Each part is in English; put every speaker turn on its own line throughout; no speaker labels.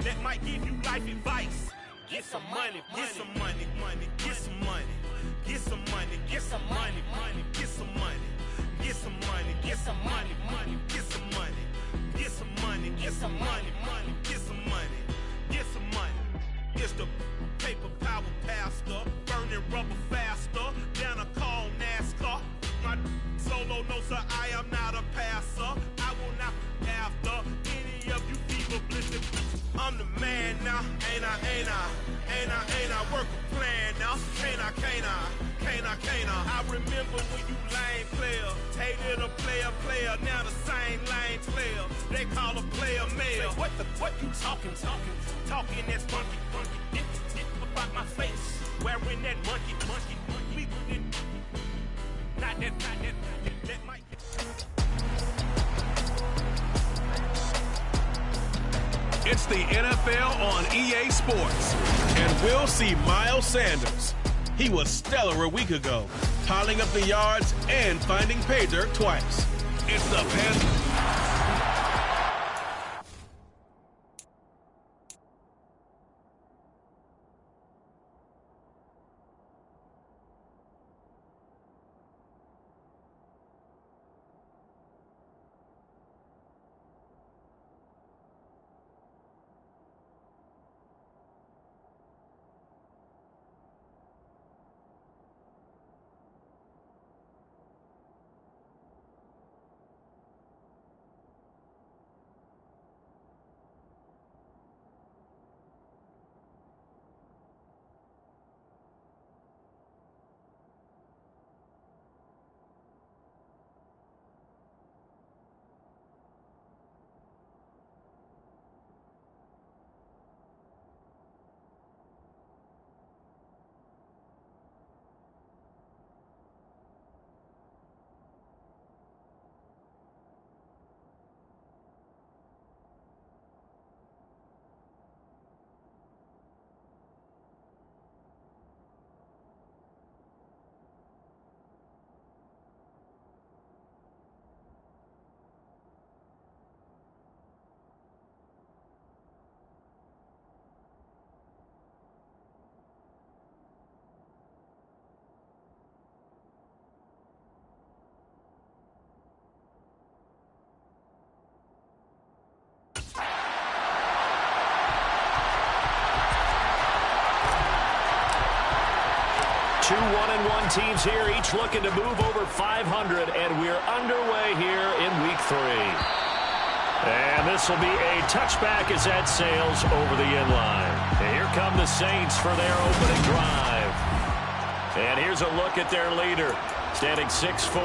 that might give you life advice. Get some money, get some money, get some money, get some money, get some money, get some money, get some money, get some money, get some money, get some money, get some money, get some money, get some money. It's the paper power pastor, burning rubber faster than a call NASCAR. My solo no sir, I am not a passer. I will not after any of you fever blitzing. I'm the man now, ain't I? Work a plan now, can't I? I remember when you lame player, hated a player, now the same lame player. They call a player mayor. What you talking that's funky, get about my face, wearing that monkey, not that might.
It's the NFL on EA Sports, and we'll see Miles Sanders. He was stellar a week ago, piling up the yards and finding pay dirt twice. It's the Panthers.
Two 1-1 teams here, each looking to move over 500, and we're underway here in Week 3. And this will be a touchback as that sails over the inline. And here come the Saints for their opening drive. And here's a look at their leader, standing 6'4".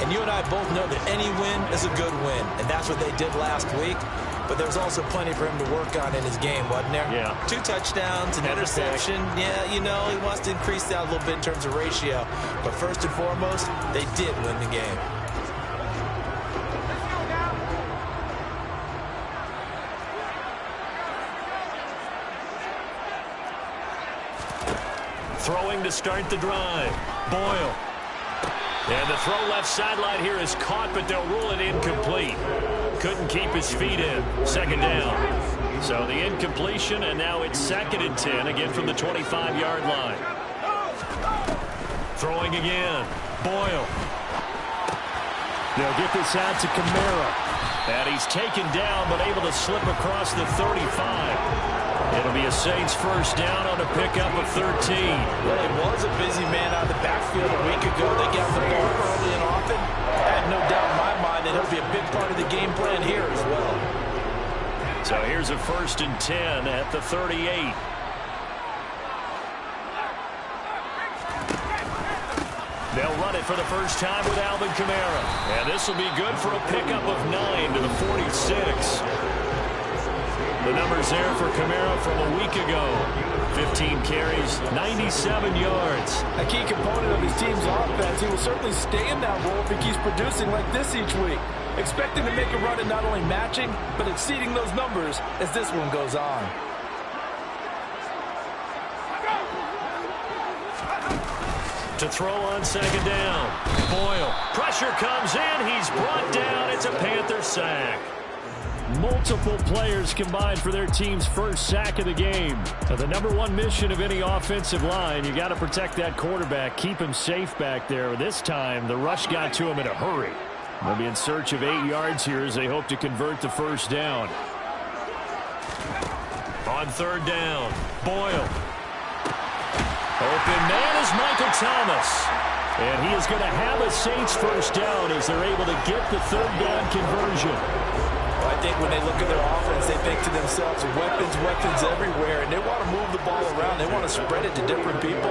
And you and I both know that any win is a good win, and that's what they did last week. But there's also plenty for him to work on in his game, wasn't there?
Yeah.
2 touchdowns, an interception. Yeah, you know, he wants to increase that a little bit in terms of ratio. But first and foremost, they did win the game.
Throwing to start the drive. Boyle. And the throw left sideline here is caught, but they'll rule it incomplete. Couldn't keep his feet in. Second down. So the incompletion, and now it's 2nd and 10, again from the 25-yard line. Throwing again. Boyle. They'll get this out to Kamara. And he's taken down, but able to slip across the 35. It'll be a Saints first down on a pickup of 13.
Well, it was a busy man out of the backfield a week ago. They got the ball early and often. I have no doubt in my mind that he'll be a big part of the game plan here as well.
So here's a 1st and 10 at the 38. They'll run it for the first time with Alvin Kamara. And this will be good for a pickup of 9 to the 46. The numbers there for Kamara from a week ago. 15 carries, 97 yards.
A key component of his team's offense. He will certainly stay in that role if he keeps producing like this each week. Expect him to make a run at not only matching, but exceeding those numbers as this one goes on.
To throw on 2nd down. Boyle. Pressure comes in. He's brought down. It's a Panther sack. Multiple players combined for their team's first sack of the game. Now, the number one mission of any offensive line, you got to protect that quarterback, keep him safe back there. This time, the rush got to him in a hurry. They'll be in search of 8 yards here as they hope to convert the first down. On third down, Boyle. Open man is Michael Thomas. And he is going to have a Saints first down as they're able to get the third down conversion.
I think when they look at their offense, they think to themselves, weapons everywhere, and they want to move the ball around. They want to spread it to different people.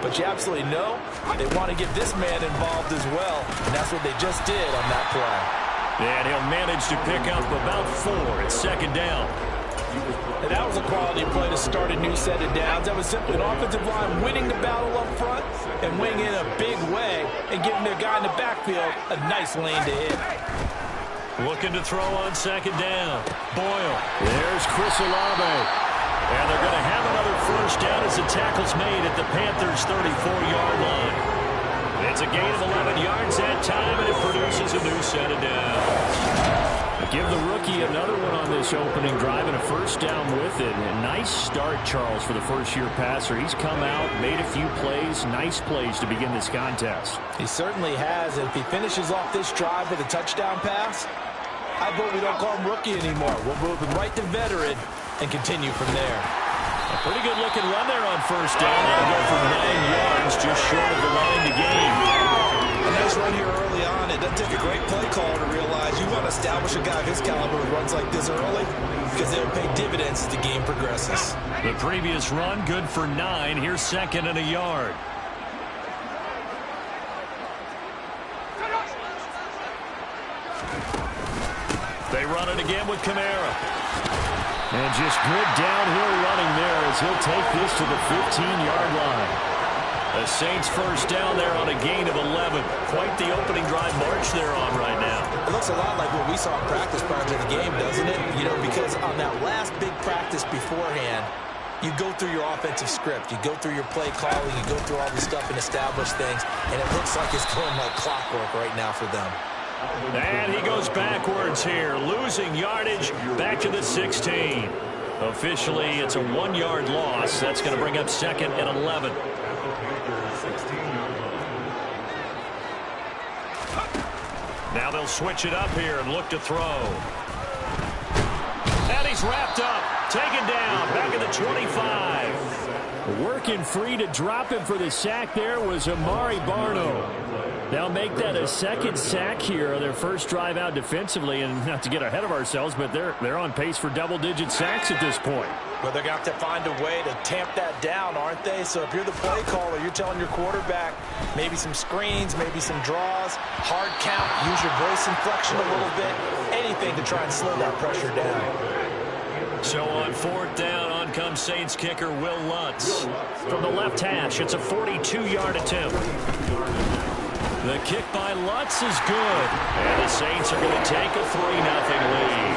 But you absolutely know they want to get this man involved as well, and that's what they just did on that play.
And he'll manage to pick up about 4 at second down.
And that was a quality play to start a new set of downs. That was simply an offensive line winning the battle up front and winning in a big way and giving their guy in the backfield a nice lane to hit.
Looking to throw on second down. Boyle. There's Chris Olave. And they're going to have another first down as the tackle's made at the Panthers' 34-yard line. It's a gain of 11 yards that time, and it produces a new set of downs. Give the rookie another one on this opening drive and a first down with it. A nice start, Charles, for the first-year passer. He's come out, made a few plays, nice plays to begin this contest.
He certainly has. And if he finishes off this drive with a touchdown pass, I vote we don't call him rookie anymore. We'll move him right to veteran and continue from there.
A pretty good-looking run there on first down. That'll go for 9 yards, just short of the line to gain.
A nice run here early on. It doesn't take a great play caller to realize you want to establish a guy of his caliber who runs like this early because they'll pay dividends as the game progresses.
The previous run, good for 9. Here's second and a yard. They run it again with Kamara. And just good downhill running there as he'll take this to the 15-yard line. The Saints first down there on a gain of 11. Quite the opening drive march they're on right now.
It looks a lot like what we saw in practice prior to the game, doesn't it? You know, because on that last big practice beforehand, you go through your offensive script. You go through your play calling. You go through all the stuff and establish things. And it looks like it's going like clockwork right now for them.
And he goes backwards here, losing yardage back to the 16. Officially, it's a 1-yard loss. That's going to bring up second and 11. Now they'll switch it up here and look to throw. And he's wrapped up, taken down, back at the 25. Working free to drop him for the sack there was Amari Barno. They'll make that a second sack here on their first drive out defensively, and not to get ahead of ourselves, but they're on pace for double-digit sacks at this point.
Well, they're going to have to find a way to tamp that down, aren't they? So if you're the play caller, you're telling your quarterback maybe some screens, maybe some draws, hard count, use your voice inflection a little bit, anything to try and slow that pressure down.
So on fourth down, on comes Saints kicker Will Lutz. From the left hash, it's a 42-yard attempt. The kick by Lutz is good. And the Saints are going to take a 3-0 lead.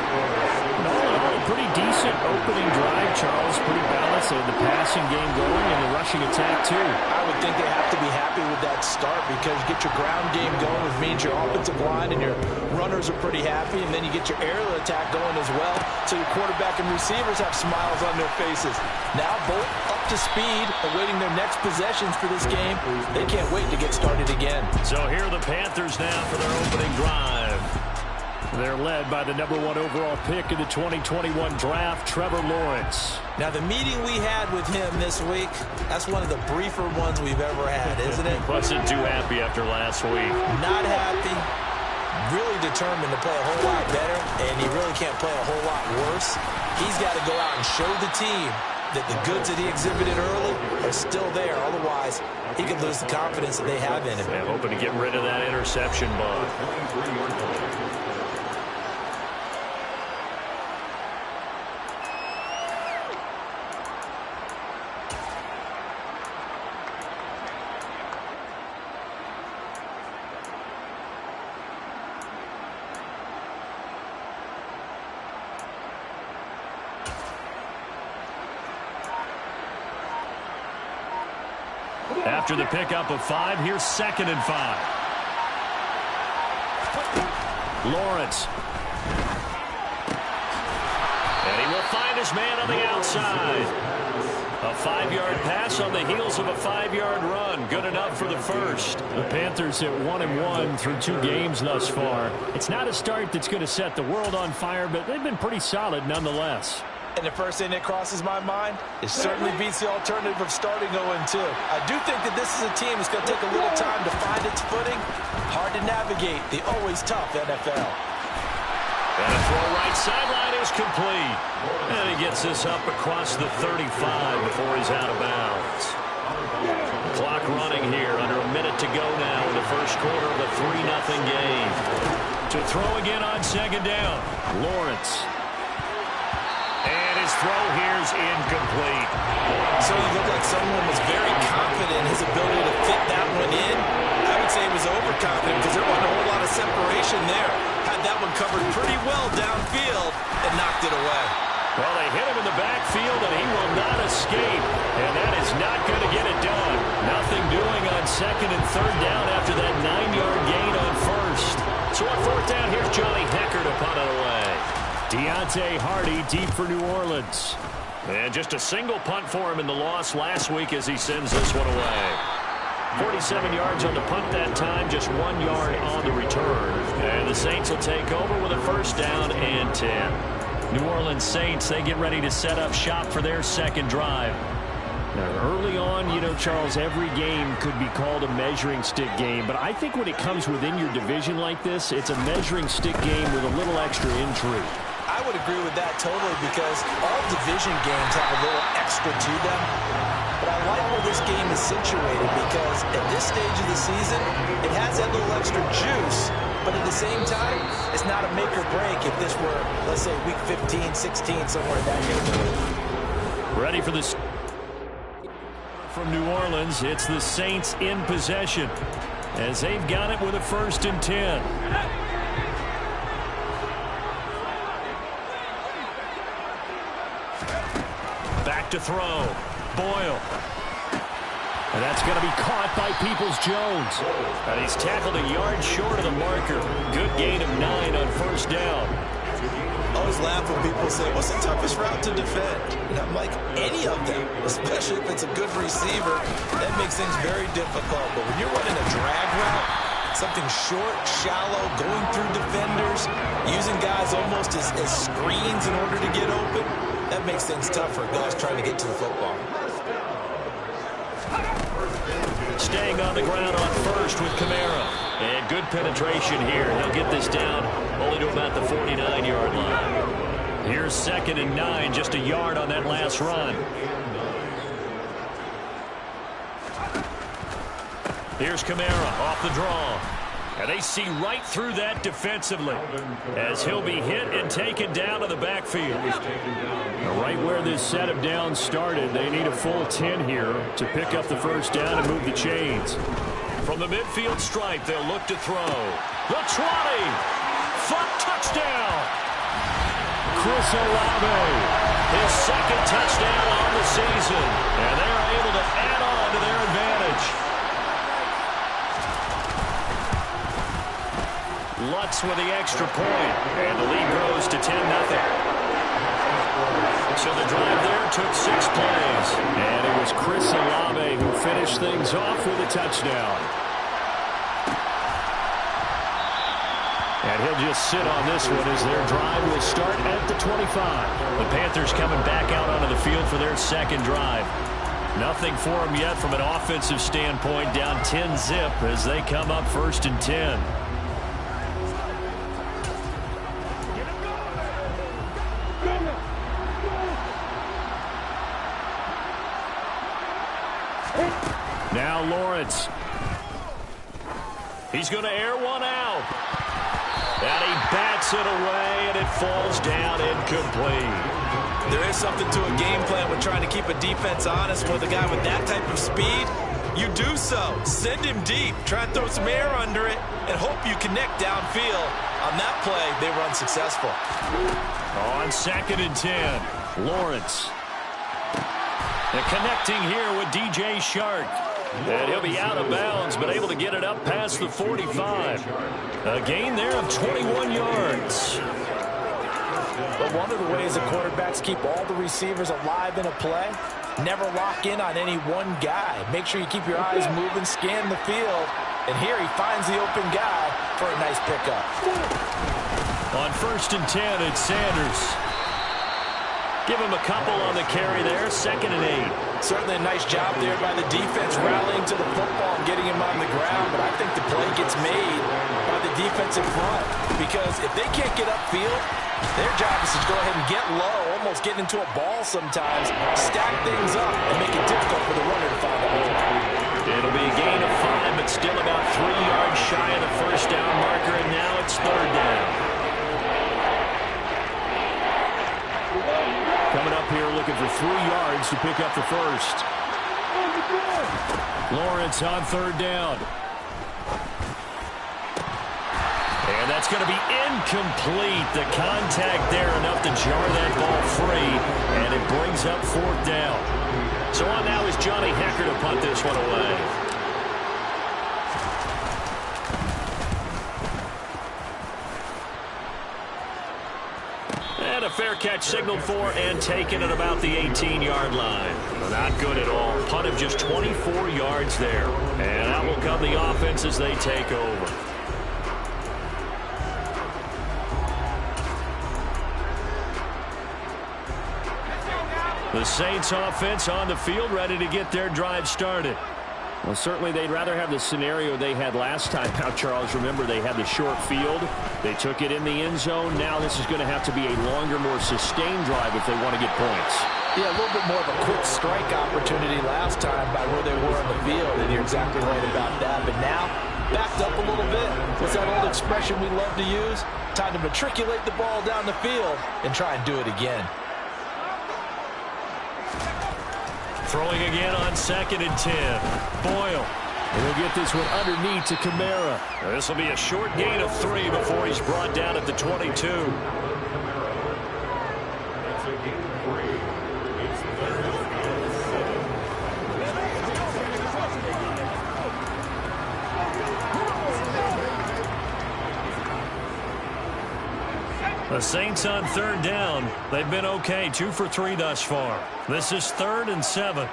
Pretty decent opening drive, Charles. Pretty balanced. They had the passing game going and the rushing attack, too.
I would think they have to be happy with that start because you get your ground game going, which means your offensive line and your runners are pretty happy, and then you get your aerial attack going as well, so your quarterback and receivers have smiles on their faces. Now both up to speed, awaiting their next possessions for this game. They can't wait to get started again.
So here are the Panthers now for their opening drive. They're led by the #1 overall pick in the 2021 draft, Trevor Lawrence.
Now, the meeting we had with him this week, that's one of the briefer ones we've ever had, isn't it?
Wasn't too happy after last week.
Not happy. Really determined to play a whole lot better, and he really can't play a whole lot worse. He's got to go out and show the team that the goods that he exhibited early are still there. Otherwise, he could lose the confidence that they have in him.
Yeah, hoping to get rid of that interception bug. After the pickup of 5, here's 2nd and 5. side. A 5-yard pass on the heels of a 5-yard run. Good enough for the first.
The Panthers at 1-1 through 2 games thus far. It's not a start that's going to set the world on fire, but they've been pretty solid nonetheless.
And the first thing that crosses my mind, it certainly beats the alternative of starting 0-2. I do think that this is a team that's going to take a little time to find its footing. Hard to navigate the always tough NFL.
And a throw right sideline is complete. And he gets this up across the 35 before he's out of bounds. Clock running here, under a minute to go now in the first quarter of a 3-0 game. To throw again on second down, Lawrence. And his throw here's incomplete.
So he looked like someone was very confident in his ability to fit that one in. I would say he was overconfident because there wasn't a whole lot of separation there. Had that one covered pretty well downfield and knocked it away.
Well, they hit him in the backfield, and he will not escape. And that is not going to get it done. Nothing doing on second and third down after that 9-yard gain on first. So on fourth down, here's Johnny Hecker to punt it away.
Deontay Hardy deep for New Orleans.
And just a single punt for him in the loss last week as he sends this one away. 47 yards on the punt that time, just 1 yard on the return. And the Saints will take over with a first down and 10.
New Orleans Saints, they get ready to set up shop for their second drive. Now, early on, you know, Charles, every game could be called a measuring stick game. But I think when it comes within your division like this, it's a measuring stick game with a little extra intrigue.
I would agree with that totally because all division games have a little extra to them. But I like where this game is situated because at this stage of the season, it has that little extra juice. But at the same time, it's not a make or break if this were, let's say, week 15, 16, somewhere in that neighborhood.
Ready for this from New Orleans. It's the Saints in possession as they've got it with a 1st and 10.
Back to throw. Boyle.
And that's going to be caught by Peoples-Jones.
And he's tackled a yard short of the marker. Good gain of 9 on first down.
I always laugh when people say, what's the toughest route to defend? And I'm like, any of them, especially if it's a good receiver. That makes things very difficult. But when you're running a drag route, something short, shallow, going through defenders, using guys almost as screens in order to get open, that makes things tough for guys trying to get to the football.
Staying on the ground on first with Kamara. And good penetration here. He'll get this down only to about the 49-yard line.
Here's 2nd and 9, just a yard on that last run.
Here's Kamara off the draw. And they see right through that defensively as he'll be hit and taken down to the backfield.
Right where this set of downs started, they need a full 10 here to pick up the first down and move the chains.
From the midfield stripe, they'll look to throw. The 20. Front touchdown.
Chris Olave.
His 2nd touchdown on the season. And they're able to add on to their advantage. Lutz with the extra point, and the lead grows to 10-0. So the drive there took 6 plays.
And it was Chris Olave who finished things off with a touchdown. And he'll just sit on this one as their drive will start at the 25.
The Panthers coming back out onto the field for their second drive.
Nothing for them yet from an offensive standpoint, down 10-zip as they come up 1st and 10. Now Lawrence.
He's going to air one out. And he bats it away, and it falls down incomplete.
There is something to a game plan with trying to keep a defense honest with a guy with that type of speed. You do so. Send him deep. Try and throw some air under it and hope you connect downfield. On that play, they were unsuccessful.
On 2nd and 10, Lawrence. And connecting here with DJ Shark. And he'll be out of bounds, but able to get it up past the 45. A gain there of 21 yards.
But
one of the ways the quarterbacks keep all the receivers alive in a play. Never lock in on any one guy. Make sure you keep your eyes moving, scan the field. And here he finds the open guy for a nice pickup.
On 1st and 10, it's Sanders. Give him a couple on the carry there. 2nd and 8.
Certainly a nice job there by the defense rallying to the football and getting him on the ground. But I think the play gets made by the defensive front. Because if they can't get upfield, their job is to go ahead and get low, almost get into a ball sometimes, stack things up, and make it difficult for the runner to find a hole.
It'll be a gain of 5, but still about 3 yards shy of the first down marker, and now it's 3rd down. Coming up here looking for 3 yards to pick up the first. Lawrence on 3rd down. And that's going to be incomplete. The contact there enough to jar that ball free, and it brings up 4th down. So on now is Johnny Hecker to punt this one away. And a fair catch signaled for and taken at about the 18-yard line. Not good at all. Punt of just 24 yards there. And out will come the offense as they take over. The Saints offense on the field, ready to get their drive started. Well, certainly they'd rather have the scenario they had last time. Now, Charles, remember, they had the short field. They took it in the end zone. Now this is going to have to be a longer, more sustained drive if they want to get points.
Yeah, a little bit more of a quick strike opportunity last time by where they were on the field, and you're exactly right about that. But now, backed up a little bit. What's that old expression we love to use? Time to matriculate the ball down the field and try and do it again.
Throwing again on 2nd and 10. Boyle. And he'll get this one underneath to Kamara. This will be a short gain of 3 before he's brought down at the 22. The Saints on 3rd down. They've been okay, 2 for 3 thus far. This is 3rd and 7.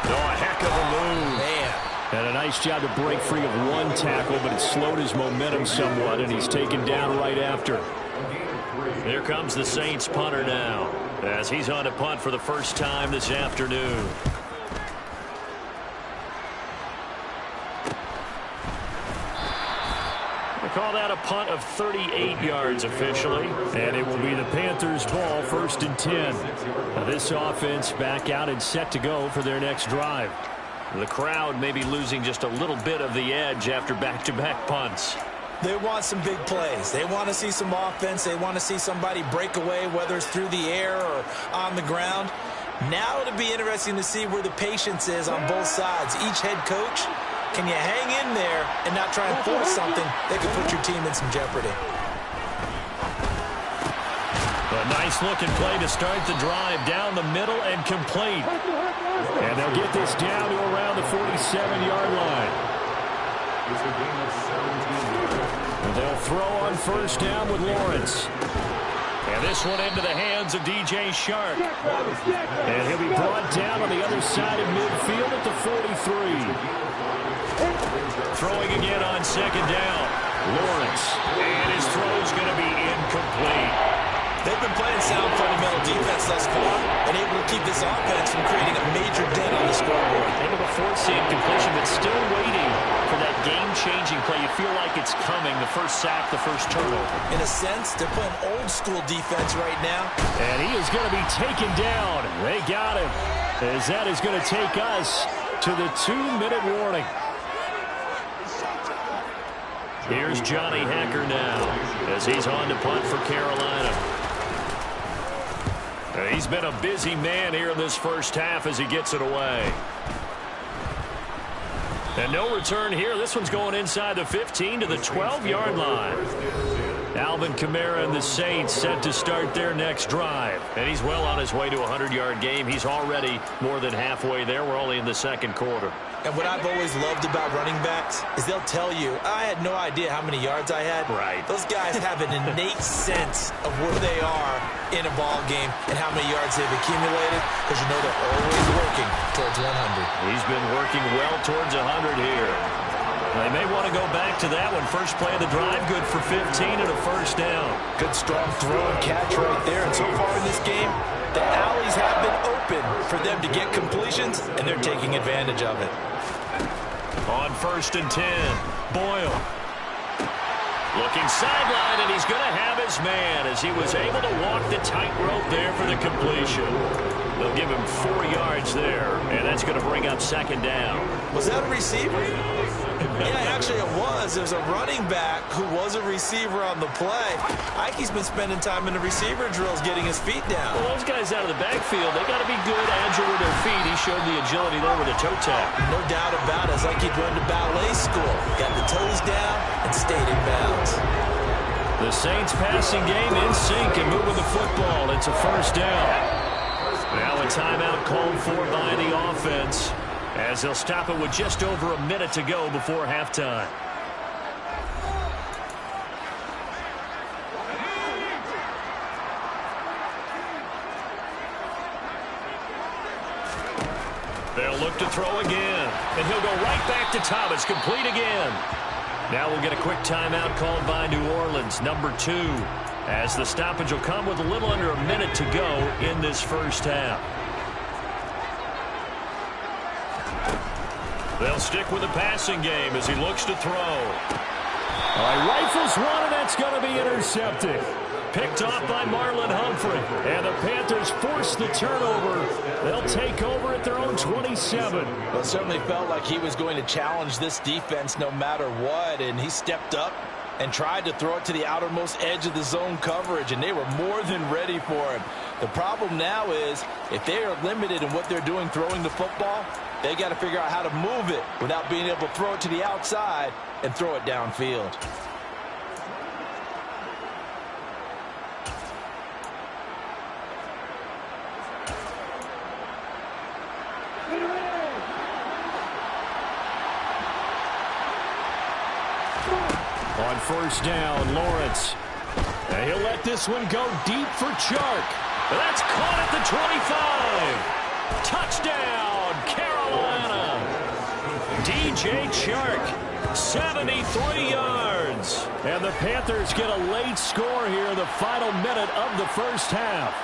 Oh, a heck of a move.
Man.
And a nice job to break free of one tackle, but it slowed his momentum somewhat, and he's taken down right after. Here comes the Saints punter now, as he's on to punt for the first time this afternoon. Call that a punt of 38 yards officially. And it will be the Panthers' ball, 1st and 10. Now this offense back out and set to go for their next drive. The crowd may be losing just a little bit of the edge after back-to-back punts.
They want some big plays. They want to see some offense. They want to see somebody break away, whether it's through the air or on the ground. Now it'll be interesting to see where the patience is on both sides. Each head coach, can you hang in there and not try and force something that could put your team in some jeopardy?
A nice-looking play to start the drive down the middle and complete. And they'll get this down to around the 47-yard line. And they'll throw on 1st down with Lawrence. And this one into the hands of DJ Shark. And he'll be brought down on the other side of midfield at the 43. Throwing again on 2nd down. Lawrence. And his throw's going to be incomplete.
They've been playing sound fundamental defense thus far and able to keep this offense from creating a major dent on the scoreboard.
Able to force the incompletion, but still waiting for that game-changing play. You feel like it's coming, the first sack, the first turnover.
In a sense, they're playing old-school defense right now.
And he is going to be taken down. They got him, as that is going to take us to the 2-minute warning. Here's Johnny Hecker now, as he's on to punt for Carolina. He's been a busy man here in this first half as he gets it away. And no return here. This one's going inside the 15 to the 12-yard line.
Alvin Kamara and the Saints set to start their next drive. And he's well on his way to a 100-yard game. He's already more than halfway there. We're only in the second quarter.
And what I've always loved about running backs is they'll tell you, I had no idea how many yards I had.
Right.
Those guys have an innate sense of where they are in a ball game and how many yards they've accumulated, because you know they're always working towards 100.
He's been working well towards 100 here. They may want to go back to that one. First play of the drive, good for 15 and a first down.
Good strong throw and catch right there. And so far in this game, the alleys have been open for them to get completions, and they're taking advantage of it.
On 1st and 10, Boyle. Looking sideline, and he's going to have his man as he was able to walk the tightrope there for the completion. They'll give him 4 yards there, and that's going to bring up second down.
Was that a receiver? Yeah, actually it was. There's a running back who was a receiver on the play. Ikey's been spending time in the receiver drills getting his feet down.
Well, those guys out of the backfield, they got to be good, agile with their feet. He showed the agility there with a toe tap.
No doubt about it. It's like he'd run to ballet school. Got the toes down and stayed in bounds.
The Saints passing game in sync and moving the football. It's a first down. Now a timeout called for by the offense, as they'll stop it with just over a minute to go before halftime. They'll look to throw again, and he'll go right back to Thomas, complete again. Now we'll get a quick timeout called by New Orleans, number 2, as the stoppage will come with a little under a minute to go in this first half. They'll stick with the passing game as he looks to throw. All right, rifles one, and that's going to be intercepted. Picked off by Marlon Humphrey. And the Panthers force the turnover. They'll take over at their own 27.
Well, it certainly felt like he was going to challenge this defense no matter what, and he stepped up and tried to throw it to the outermost edge of the zone coverage, and they were more than ready for him. The problem now is if they are limited in what they're doing throwing the football, they got to figure out how to move it without being able to throw it to the outside and throw it downfield.
On first down, Lawrence. And he'll let this one go deep for Chark. That's caught at the 25. Touchdown, Carolina. DJ Chark, 73 yards. And the Panthers get a late score here in the final minute of the first half.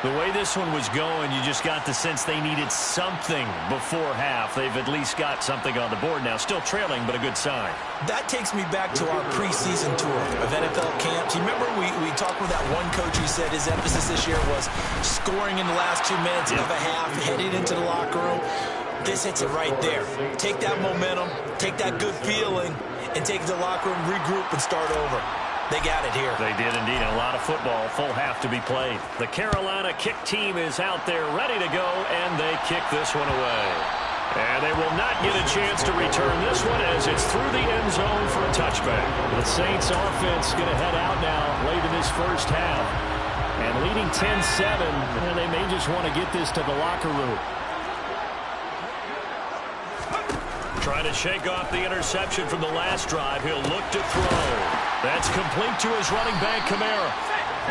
The way this one was going, you just got the sense they needed something before half. They've at least got something on the board now. Still trailing, but a good sign.
That takes me back to our preseason tour of NFL camps. You remember we talked with that one coach who said his emphasis this year was scoring in the last 2 minutes of a half, heading into the locker room. This hits it right there. Take that momentum, take that good feeling, and take it to the locker room, regroup, and start over. They got it here.
They did indeed. A lot of football, full half to be played. The Carolina kick team is out there ready to go, and they kick this one away. And they will not get a chance to return this one as it's through the end zone for a touchback. The Saints offense going to head out now late in this first half. And leading 10-7, and they may just want to get this to the locker room. Trying to shake off the interception from the last drive. He'll look to throw. That's complete to his running back, Kamara.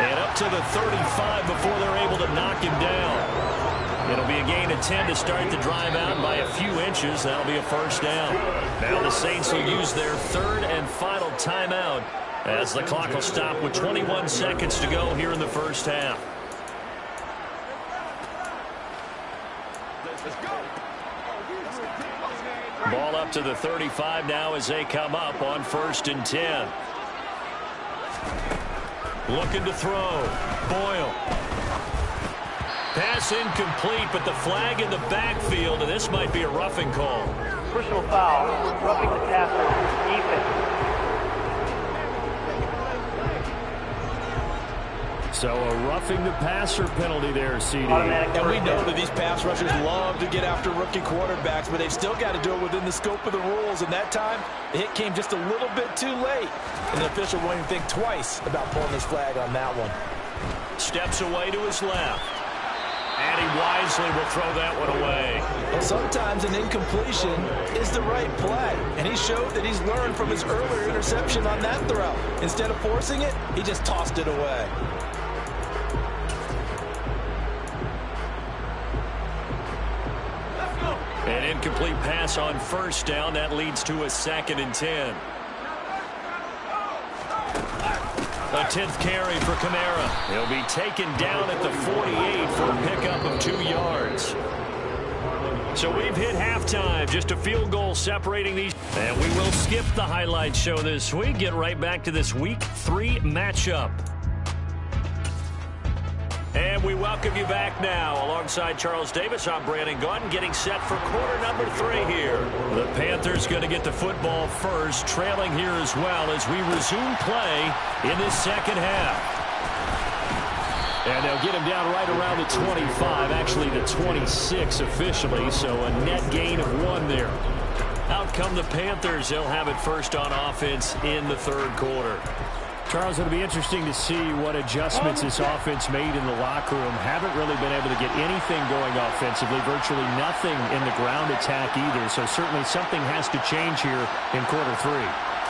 And up to the 35 before they're able to knock him down. It'll be a gain of 10 to start the drive out by a few inches. That'll be a first down. Now the Saints will use their third and final timeout as the clock will stop with 21 seconds to go here in the first half. Ball up to the 35 now as they come up on 1st and 10. Looking to throw. Boyle. Pass incomplete, but the flag in the backfield, and this might be a roughing call.
Personal foul, roughing the passer, defense.
So a roughing the passer penalty there, CD.
And we know that these pass rushers love to get after rookie quarterbacks, but they've still got to do it within the scope of the rules. And that time, the hit came just a little bit too late. And the official won't even think twice about pulling his flag on that one.
Steps away to his left. And he wisely will throw that one away.
Well, sometimes an incompletion is the right play. And he showed that he's learned from his earlier interception on that throw. Instead of forcing it, he just tossed it away.
An incomplete pass on first down. That leads to a 2nd and 10. A 10th carry for Kamara. He'll be taken down at the 48 for a pickup of 2 yards. So we've hit halftime. Just a field goal separating these. And we will skip the highlight show this week. Get right back to this Week 3 matchup. And we welcome you back now. Alongside Charles Davis, I'm Brandon Gaudin, getting set for quarter number 3 here. The Panthers going to get the football first, trailing here as well as we resume play in this second half. And they'll get him down right around the 25, actually the 26 officially, so a net gain of 1 there. Out come the Panthers. They'll have it first on offense in the third quarter.
Charles, it'll be interesting to see what adjustments this offense made in the locker room. Haven't really been able to get anything going offensively, virtually nothing in the ground attack either. So certainly something has to change here in quarter 3.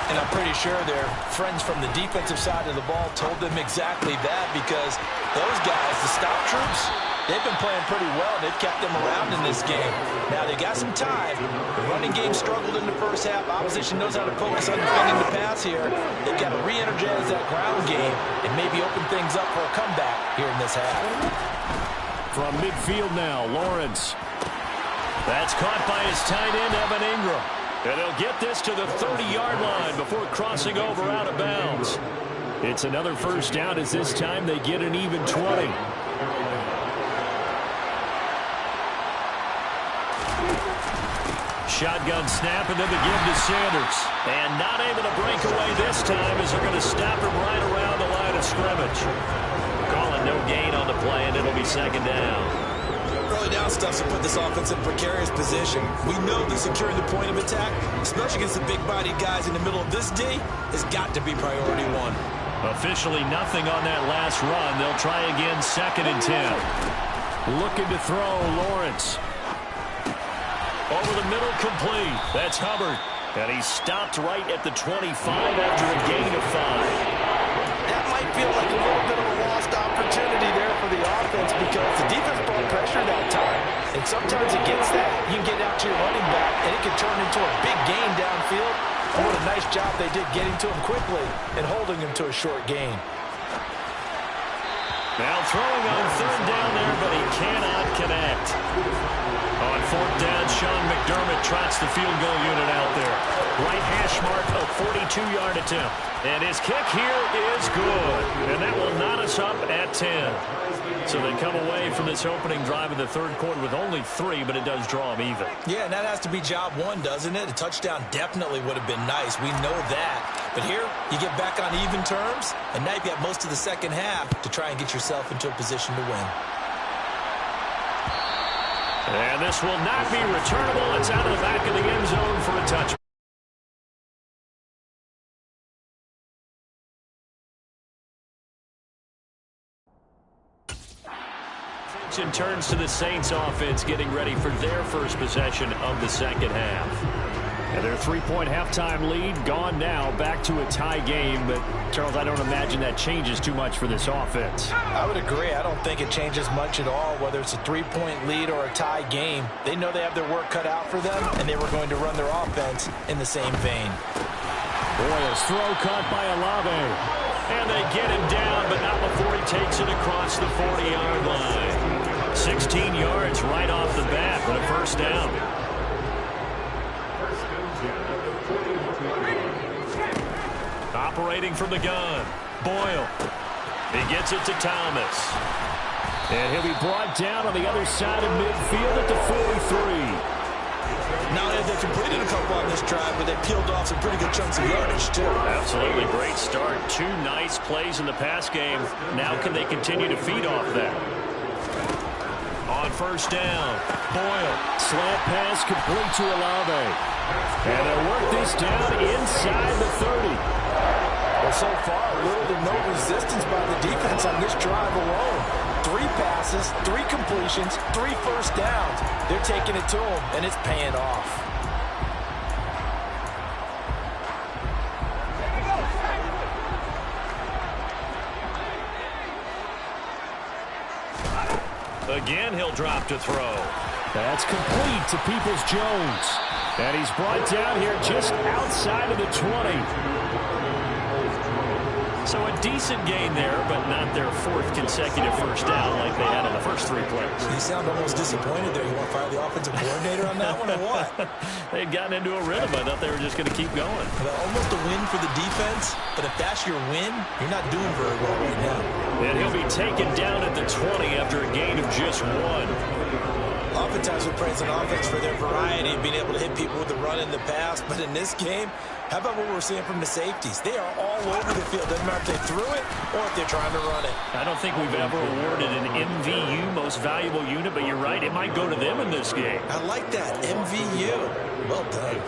And I'm pretty sure their friends from the defensive side of the ball told them exactly that, because those guys, the stop troops, they've been playing pretty well. They've kept them around in this game. Now, they got some time. The running game struggled in the first half. Opposition knows how to focus on defending the pass here. They've got to re-energize that ground game and maybe open things up for a comeback here in this half.
From midfield now, Lawrence.
That's caught by his tight end, Evan Ingram. And they'll get this to the 30-yard line before crossing over out of bounds.
It's another first down as this time they get an even 20.
Shotgun snap and then the give to Sanders. And not able to break away this time as they're going to stop him right around the line of scrimmage. Calling no gain on the play, and it'll be second down.
Early down stuff to put this offense in a precarious position. We know that securing the point of attack, especially against the big-bodied guys in the middle of this D, has got to be priority 1.
Officially nothing on that last run. They'll try again, 2nd and 10.
Looking to throw, Lawrence.
Over the middle, complete. That's Hubbard. And he stopped right at the 25 after a gain of 5.
That might feel like a little bit of a lost opportunity there for the offense, because the defense brought pressure that time. And sometimes against that, you can get out to your running back, and it can turn into a big gain downfield. And what a nice job they did getting to him quickly and holding him to a short gain.
Now throwing on 3rd down there, but he cannot connect. On 4th down, Sean McDermott trots the field goal unit out there. Right hash mark, a 42-yard attempt. And his kick here is good. And that will knot us up at 10. So they come away from this opening drive in the third quarter with only 3, but it does draw them even.
Yeah, and that has to be job 1, doesn't it? A touchdown definitely would have been nice. We know that. But here, you get back on even terms, and now you've got most of the second half to try and get yourself into a position to win.
And this will not be returnable. It's out of the back of the end zone for a touchback. Attention turns to the Saints offense getting ready for their first possession of the second half.
And their 3-point halftime lead gone now, back to a tie game. But, Charles, I don't imagine that changes too much for this offense.
I would agree. I don't think it changes much at all, whether it's a 3-point lead or a tie game. They know they have their work cut out for them, and they were going to run their offense in the same vein.
Boyle's throw caught by Olave.
And they get him down, but not before he takes it across the 40-yard line. 16 yards right off the bat, but a first down. Operating from the gun, Boyle. He gets it to Thomas.
And he'll be brought down on the other side of midfield at the 43.
Not only have they completed a couple on this drive, but they peeled off some pretty good chunks of yardage, too.
Absolutely great start. 2 nice plays in the pass game. Now can they continue to feed off that? On first down, Boyle.
Slant pass complete to Olave. And they'll work this down inside the 30.
Well, so far, little to no resistance by the defense on this drive alone. 3 passes, 3 completions, 3 first downs. They're taking it to them, and it's paying off.
Again, he'll drop to throw.
That's complete to Peoples-Jones. And he's brought down here just outside of the 20. So a decent gain there, but not their 4th consecutive first down like they had on the first 3 plays.
You sound almost disappointed there. You want to fire the offensive coordinator on that one or what?
They'd gotten into a rhythm. I thought they were just going to keep going.
Well, almost a win for the defense, but if that's your win, you're not doing very well right now.
And he'll be taken down at the 20 after a gain of just 1.
Oftentimes we praise an offense for their variety of being able to hit people with the run and the pass, but in this game, how about what we're seeing from the safeties? They are all over the field. Doesn't matter if they threw it or if they're trying to run it.
I don't think we've ever awarded an MVU, most valuable unit, but you're right, it might go to them in this game.
I like that, MVU. Well done.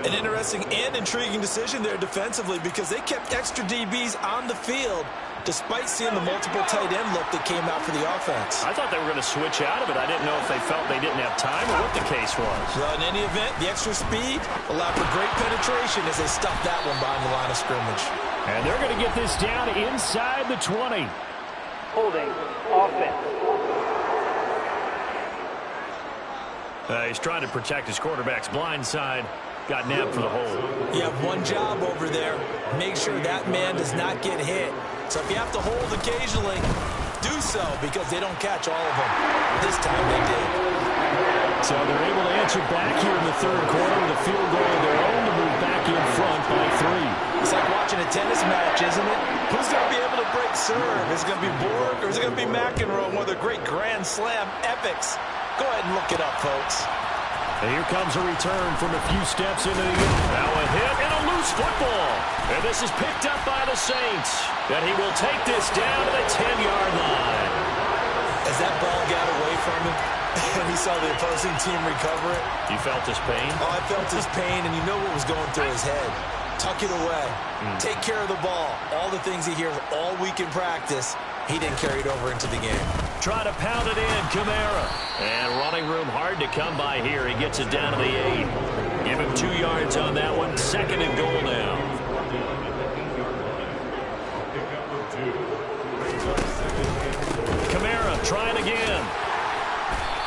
An interesting and intriguing decision there defensively because they kept extra DBs on the field despite seeing the multiple tight end look that came out for the offense.
I thought they were going to switch out of it. I didn't know if they felt they didn't have time or what the case was.
Well, in any event, the extra speed allowed for great penetration as they stuffed that one behind the line of scrimmage.
And they're going to get this down inside the 20.
Holding offense.
He's trying to protect his quarterback's blind side. Got nabbed for the hold.
You have one job over there. Make sure that man does not get hit. So if you have to hold occasionally, do so because they don't catch all of them. This time they did.
So they're able to answer back here in the 3rd quarter with a field goal of their own to move back in front by 3.
It's like watching a tennis match, isn't it? Who's going to be able to break serve? Is it going to be Borg or is it going to be McEnroe, one of the great Grand Slam epics? Go ahead and look it up, folks.
And here comes a return from a few steps into the end.
Now a hit and a loose football. And this is picked up by the Saints. And he will take this down to the 10-yard line.
As that ball got away from him, and he saw the opposing team recover it.
You felt his pain?
Oh, I felt his pain, and you know what was going through his head. Tuck it away. Take care of the ball. All the things he hears all week in practice, he didn't carry it over into the game.
Try to pound it in, Kamara. And running room hard to come by here. He gets it down to the 8. Give him 2 yards on that one. 2nd and goal now. Kamara trying again.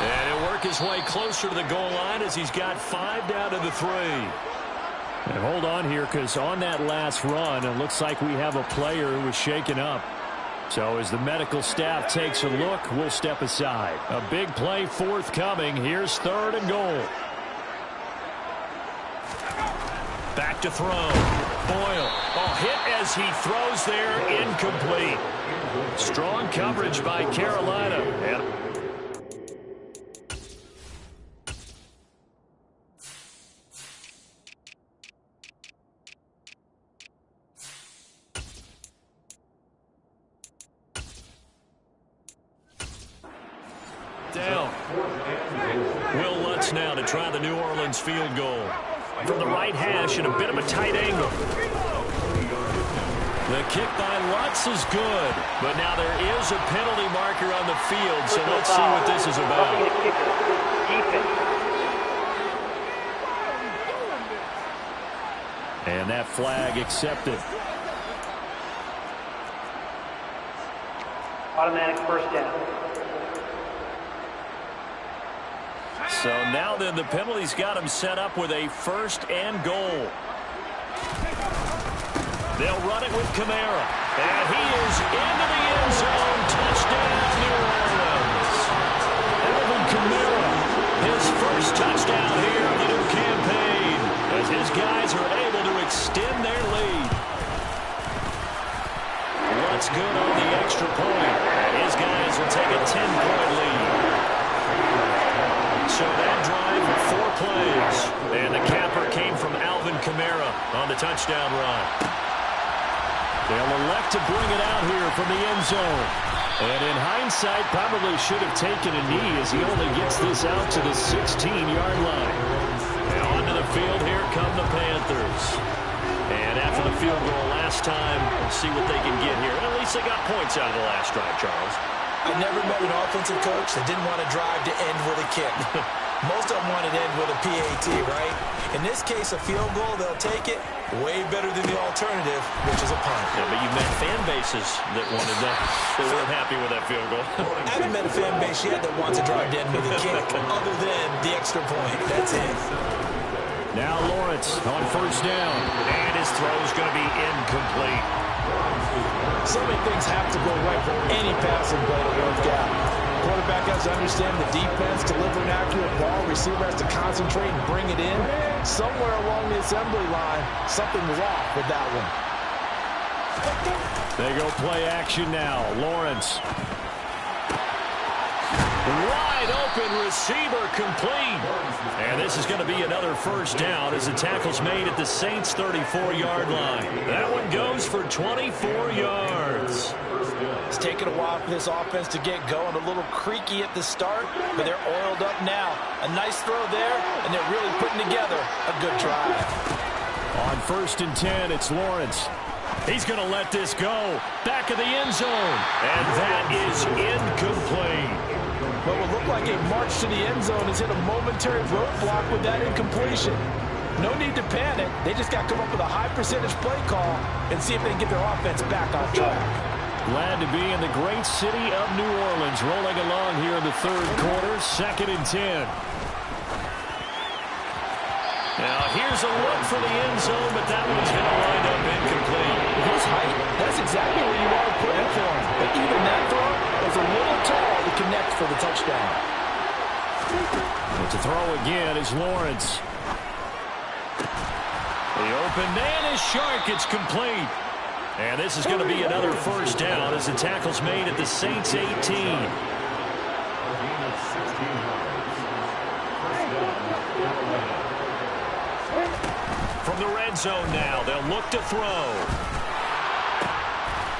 And he'll work his way closer to the goal line as he's got 5 down to the 3.
And hold on here because on that last run, it looks like we have a player who was shaken up. So as the medical staff takes a look, we'll step aside. A big play forthcoming. Here's 3rd and goal.
Back to throw. Boyle. Oh, hit as he throws there. Incomplete. Strong coverage by Carolina. And down. Will Lutz now to try the New Orleans field goal. From the right hash in a bit of a tight angle. The kick by Lutz is good. But now there is a penalty marker on the field, so let's see what this is about.
And that flag accepted.
Automatic first down.
So now then the penalty's got him set up with a 1st and goal. They'll run it with Kamara. And he is into the end zone. Touchdown, New Orleans. Alvin Kamara, his first touchdown here of the new campaign, as his guys are able to extend their lead. What's good on the extra point? His guys will take a 10-point lead. So that drive with 4 plays on the touchdown run. They'll elect to bring it out here from the end zone. And in hindsight, probably should have taken a knee as he only gets this out to the 16-yard line. And onto the field, here come the Panthers. And after the field goal last time, we'll see what they can get here. At least they got points out of the last drive, Charles.
I never met an offensive coach that didn't want to drive to end with a kick. Most of them wanted to end with a PAT, right? In this case, a field goal, they'll take it. Way better than the alternative, which is a punt.
Yeah, but you've met fan bases that wanted that. They weren't happy with that field goal.
I haven't met a fan base yet that wants to drive to end with a kick, other than the extra point. That's it.
Now Lawrence on first down.
And his throw is going to be incomplete.
So many things have to go right for any passing play to work out. Quarterback has to understand the defense, deliver an accurate ball. Receiver has to concentrate and bring it in. Somewhere along the assembly line, something was off with that one.
They go play action now. Lawrence.
Wide open receiver complete. And this is going to be another first down as the tackle's made at the Saints' 34-yard line. That one goes for 24 yards.
It's taken a while for this offense to get going. A little creaky at the start, but they're oiled up now. A nice throw there, and they're really putting together a good drive.
On 1st and 10, it's Lawrence.
He's going to let this go. Back of the end zone. And that is incomplete.
What will look like a march to the end zone has hit a momentary roadblock with that incompletion. No need to panic. They just got to come up with a high percentage play call and see if they can get their offense back on track.
Glad to be in the great city of New Orleans, rolling along here in the third quarter, 2nd and 10.
Now here's a look for the end zone, but that one's going to wind up incomplete.
His height, that's exactly where you want to put it for him. But even that throw was a little tall to connect for the touchdown.
And to throw again is Lawrence.
The open man is Shark. It's complete. And this is going to be another first down as the tackle's made at the Saints' 18. From the red zone now, they'll look to throw.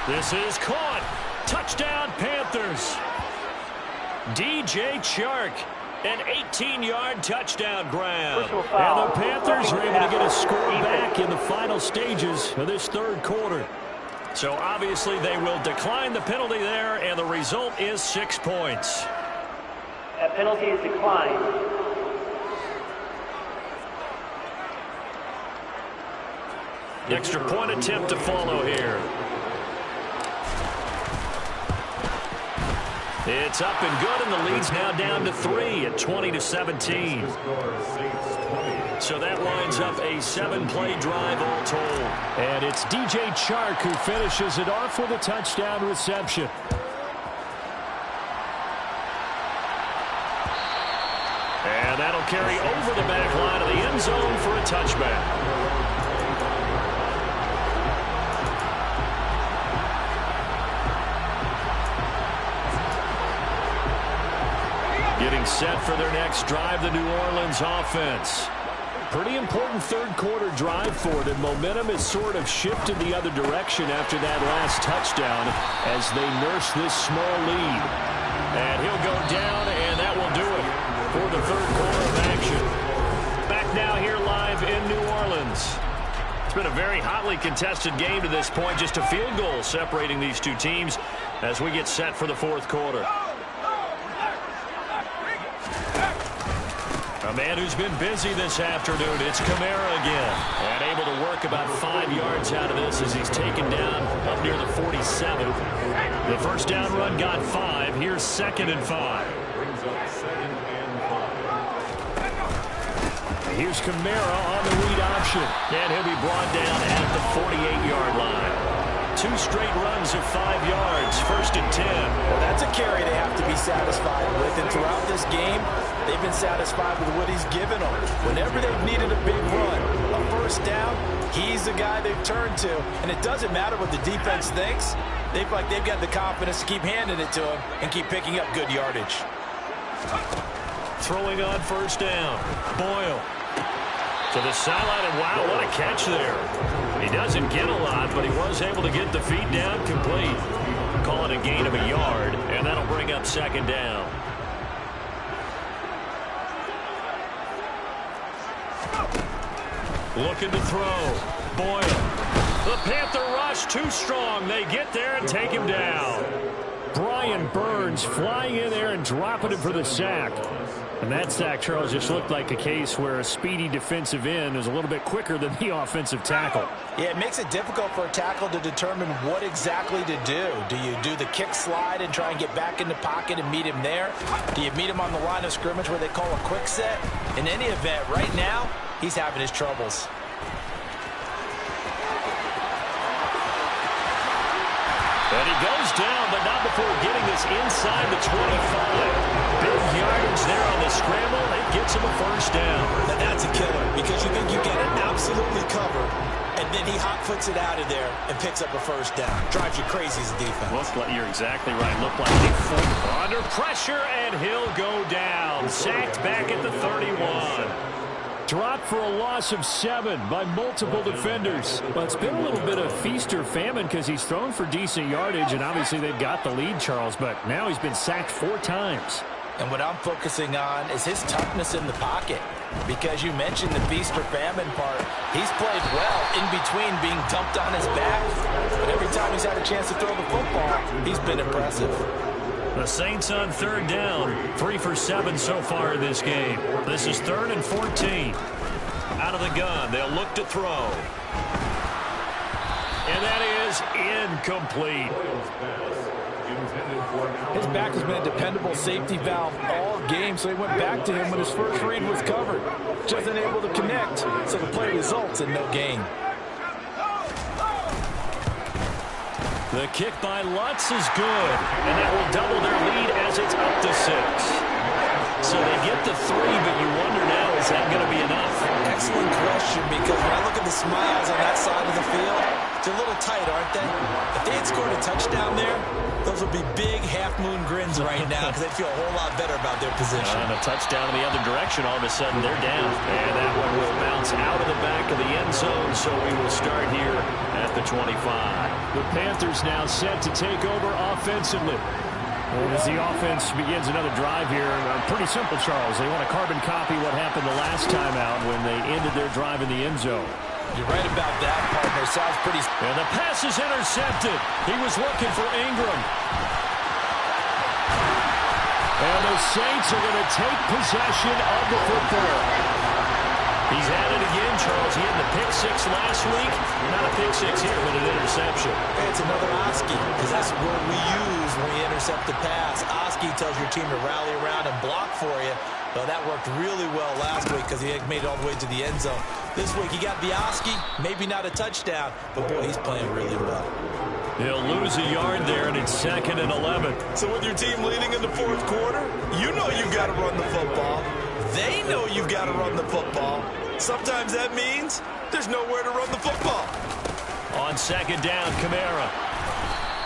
This is caught. Touchdown, Panthers. DJ Chark, an 18-yard touchdown grab. And the Panthers are able to get a score back in the final stages of this third quarter. So obviously they will decline the penalty there, and the result is 6 points.
That penalty is declined.
Extra point attempt to follow here. It's up and good, and the lead's now down to 3 at 20-17. So that lines up a 7-play drive all told.
And it's DJ Chark who finishes it off with a touchdown reception.
And that'll carry over the back line of the end zone for a touchback. Getting set for their next drive, the New Orleans offense.
Pretty important third quarter drive for them. Momentum has sort of shifted the other direction after that last touchdown as they nurse this small lead.
And he'll go down, and that will do it for the third quarter of action. Back now here live in New Orleans. It's been a very hotly contested game to this point. Just a field goal separating these two teams as we get set for the fourth quarter. A man who's been busy this afternoon, it's Kamara again. And able to work about 5 yards out of this as he's taken down up near the 47. The first down run got 5. Here's 2nd and 5.
Here's Kamara on the read option.
And he'll be brought down at the 48-yard line. 2 straight runs of 5 yards, 1st and 10.
Well, that's a carry they have to be satisfied with. And throughout this game, they've been satisfied with what he's given them. Whenever they've needed a big run, a first down, he's the guy they've turned to. And it doesn't matter what the defense thinks. They feel like they've got the confidence to keep handing it to him and keep picking up good yardage.
Throwing on first down. Boyle. To the sideline, and wow, what a catch there. He doesn't get a lot, but he was able to get the feet down complete. Call it a gain of a yard, and that'll bring up second down. Looking to throw. Boyle. The Panther rush too strong. They get there and take him down.
Brian Burns flying in there and dropping him for the sack. And that sack, Charles, just looked like a case where a speedy defensive end is a little bit quicker than the offensive tackle.
Yeah, it makes it difficult for a tackle to determine what exactly to do. Do you do the kick slide and try and get back in the pocket and meet him there? Do you meet him on the line of scrimmage where they call a quick set? In any event, right now, he's having his troubles.
And he goes down, but not before getting this inside the 25. Big yardage there on the scramble. It gets him a first down.
Now that's a killer because you think you get it absolutely covered, and then he hot-foots it out of there and picks up a first down. Drives you crazy as a defense.
You're exactly right. Looked like he under pressure, and he'll go down. Sacked back at the 31.
Dropped for a loss of 7 by multiple defenders. Well, it's been a little bit of feast or famine because he's thrown for decent yardage, and obviously they've got the lead, Charles, but now he's been sacked 4 times.
And what I'm focusing on is his toughness in the pocket. Because you mentioned the feast or famine part. He's played well in between being dumped on his back. But every time he's had a chance to throw the football, he's been impressive.
The Saints on third down. 3 for 7 so far in this game. This is 3rd and 14. Out of the gun. They'll look to throw. And that is incomplete.
His back has been a dependable safety valve all game, so he went back to him when his first read was covered. Just unable to connect, so the play results in no gain.
The kick by Lutz is good, and that will double their lead as it's up to 6. So they get the 3, but you wonder now, is that going to be enough?
Excellent question, because when I look at the smiles on that side of the field, they're a little tight, aren't they? If they had scored a touchdown there, those would be big half-moon grins right now because they'd feel a whole lot better about their position.
And a touchdown in the other direction, all of a sudden they're down. And that one will bounce out of the back of the end zone, so we will start here at the 25.
The Panthers now set to take over offensively. And as the offense begins another drive here, pretty simple, Charles. They want to carbon copy what happened the last time out when they ended their drive in the end zone.
You're right about that, partner. Sounds pretty...
And the pass is intercepted. He was looking for Ingram.
And the Saints are going to take possession of the football.
He's at it again, Charles. He had the pick 6 last week. Not a pick 6 here, but an interception.
It's another Oski, because that's the word we use when we intercept the pass. Oski tells your team to rally around and block for you. Well, that worked really well last week because he made it all the way to the end zone. This week he got the Oski, maybe not a touchdown, but boy, he's playing really well.
He'll lose a yard there, and it's 2nd and 11.
So with your team leading in the 4th quarter, you know you've got to run the football. They know you've got to run the football. Sometimes that means there's nowhere to run the football.
On 2nd down, Kamara.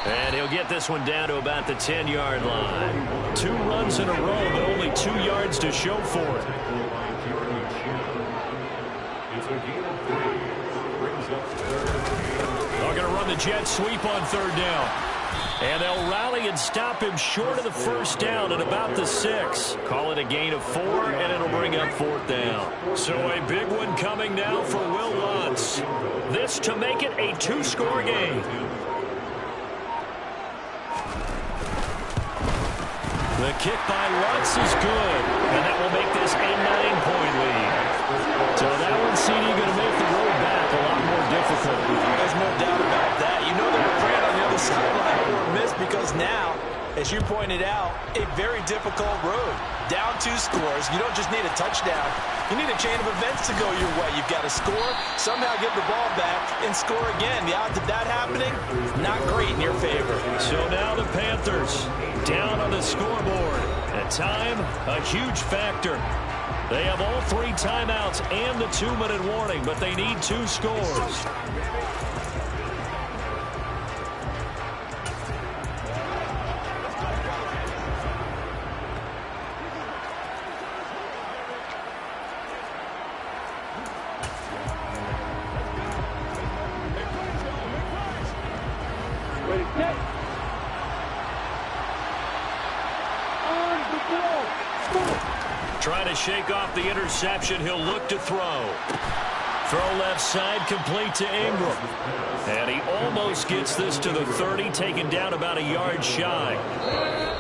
And he'll get this one down to about the 10-yard line. 2 runs in a row, but only 2 yards to show for it. They're going to run the jet sweep on 3rd down. And they'll rally and stop him short of the first down at about the 6. Call it a gain of 4, and it'll bring up 4th down. So a big one coming now for Will Lutz. This to make it a 2-score game. The kick by Lutz is good, and that will make this a 9-point lead. So that one, CD, going to make the road back a lot more difficult.
There's no doubt about that. You know they were praying on the other sideline for a miss because now, as you pointed out, a very difficult road. Down 2 scores. You don't just need a touchdown. You need a chain of events to go your way. You've got to score, somehow get the ball back, and score again. The odds of that happening, not great in your favor.
So now the Panthers down on the scoreboard. At time, a huge factor. They have all 3 timeouts and the 2-minute warning, but they need 2 scores.
Ready, set. On the ball.
Trying to shake off the interception. He'll look to throw. Throw left side, complete to Ingram. And he almost gets this to the 30, taken down about a yard shy.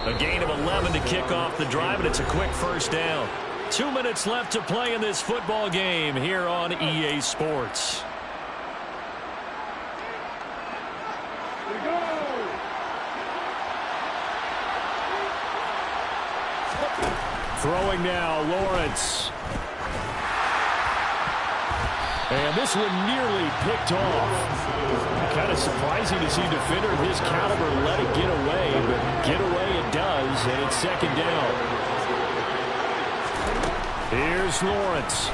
A gain of 11 to kick off the drive, and it's a quick first down. 2 minutes left to play in this football game here on EA Sports. Throwing now, Lawrence. And this one nearly picked off. Kind of surprising to see a defender of his caliber let it get away, but get away it does, and it's second down. Here's Lawrence.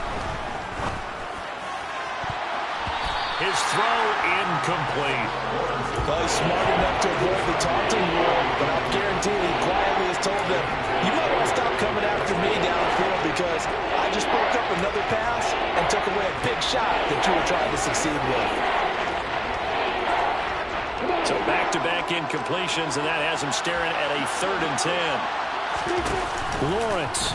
His throw incomplete.
Well, he's smart enough to avoid the taunting rule, but I guarantee he quietly has told them, you might want to stop coming after me downfield because I just broke up another pass and took away a big shot that you were trying to succeed with.
So back-to-back incompletions, and that has him staring at a 3rd and 10. Lawrence.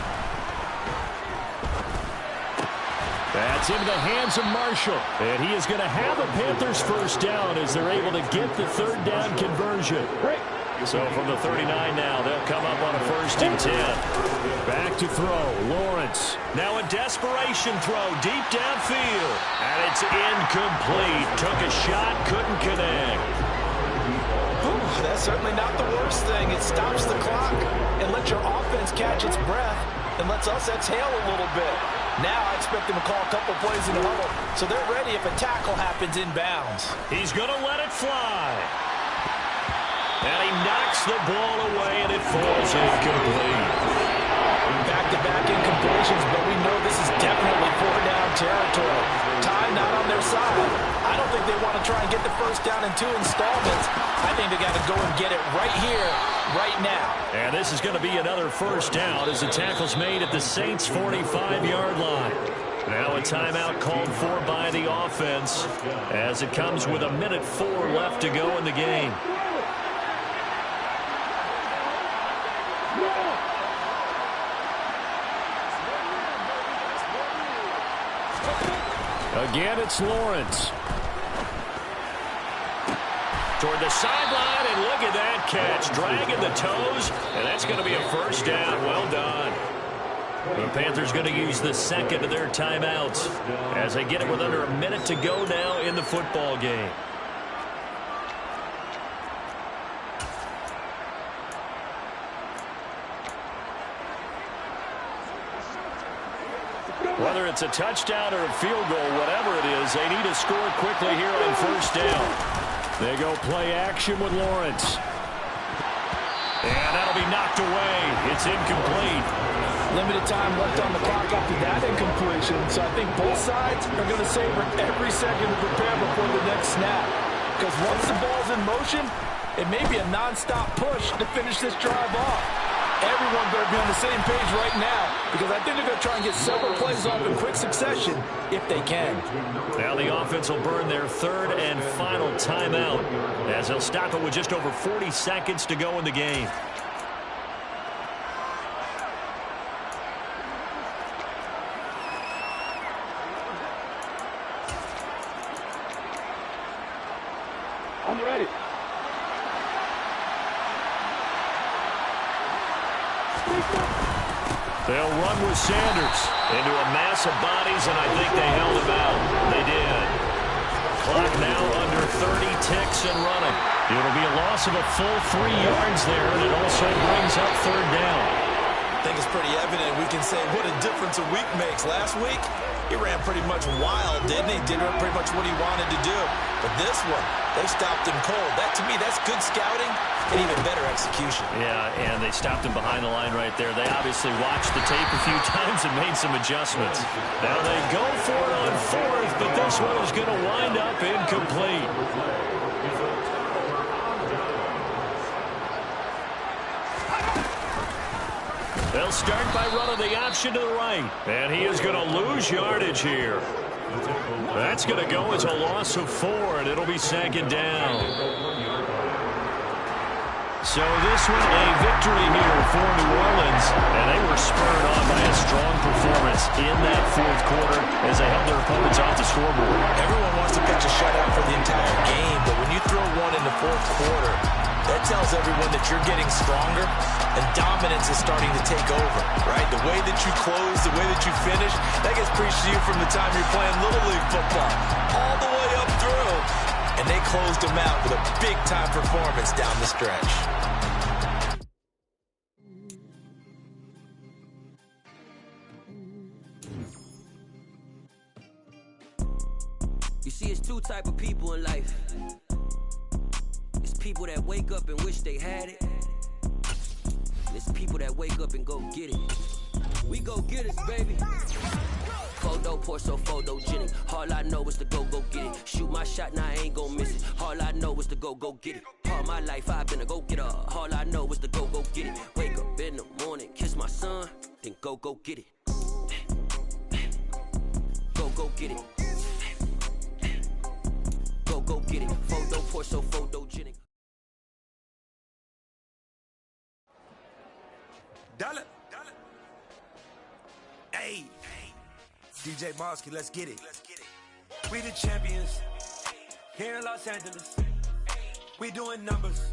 That's into the hands of Marshall. And he is going to have a Panthers first down as they're able to get the 3rd down conversion. So from the 39 now, they'll come up on a 1st and 10. Back to throw, Lawrence. Now a desperation throw deep downfield. And it's incomplete. Took a shot, couldn't connect.
That's certainly not the worst thing. It stops the clock and lets your offense catch its breath and lets us exhale a little bit. Now I expect them to call a couple plays in the huddle, so they're ready if a tackle happens inbounds.
He's going to let it fly. And he knocks the ball away, and it falls incomplete.
Back-to-back incompletions, but we know this is definitely 4-down territory. Time not on their side. I don't think they want to try and get the first down in 2 installments. I think they got to go and get it right here, right now.
And this is going to be another first down as the tackle's made at the Saints' 45-yard line. Now a timeout called for by the offense as it comes with 1:04 left to go in the game. Again, it's Lawrence. Toward the sideline, and look at that catch. Dragging the toes, and that's going to be a first down. Well done. The Panthers going to use the second of their timeouts as they get it with under a minute to go now in the football game. Whether it's a touchdown or a field goal, whatever it is, they need to score quickly here on first down. They go play action with Lawrence. And that'll be knocked away. It's incomplete.
Limited time left on the clock after that incompletion, so I think both sides are going to savor every second to prepare before the next snap. Because once the ball's in motion, it may be a non-stop push to finish this drive off. Everyone better be on the same page right now because I think they're going to try and get several plays off in quick succession if they can.
Now the offense will burn their 3rd and final timeout as they'll stop it with just over 40 seconds to go in the game.
I'm ready.
They'll run with Sanders into a mass of bodies, and I think they held him out. They did. Clock now under 30 ticks and running. It'll be a loss of a full 3 yards there, and it also brings up 3rd down.
I think it's pretty evident. We can say what a difference a week makes. Last week, he ran pretty much wild, didn't he? Did pretty much what he wanted to do. But this one, they stopped him cold. That, to me, that's good scouting and even better execution.
Yeah, and they stopped him behind the line right there. They obviously watched the tape a few times and made some adjustments. Now they go for it on 4th, but this one is going to wind up incomplete. They'll start by running the option to the right. And he is going to lose yardage here. That's going to go as a loss of 4, and it'll be 2nd down.
So this one, a victory here for New Orleans, and they were spurred on by a strong performance in that fourth quarter as they held their opponents off the scoreboard.
Everyone wants to pitch a shutout for the entire game, but when you throw one in the fourth quarter, that tells everyone that you're getting stronger and dominance is starting to take over, right? The way that you close, the way that you finish, that gets preached to you from the time you're playing Little League football all the way up through. And they closed them out with a big-time performance down the stretch.
You see, it's two type of people in life. It's people that wake up and wish they had it. And it's people that wake up and go get it. We go get it, baby. Photo, pour so photogenic. All I know is to go get it. Shoot my shot, now I ain't gon' miss it. All I know is to go get it. All my life I've been a go-getter. All I know is to go get it. Wake up in the morning, kiss my son, then go get it. Go get it. Go get it. Photo, pour so photogenic.
Dollar. Hey. DJ Mosky, let's get it. We the champions here in Los Angeles. We doing numbers.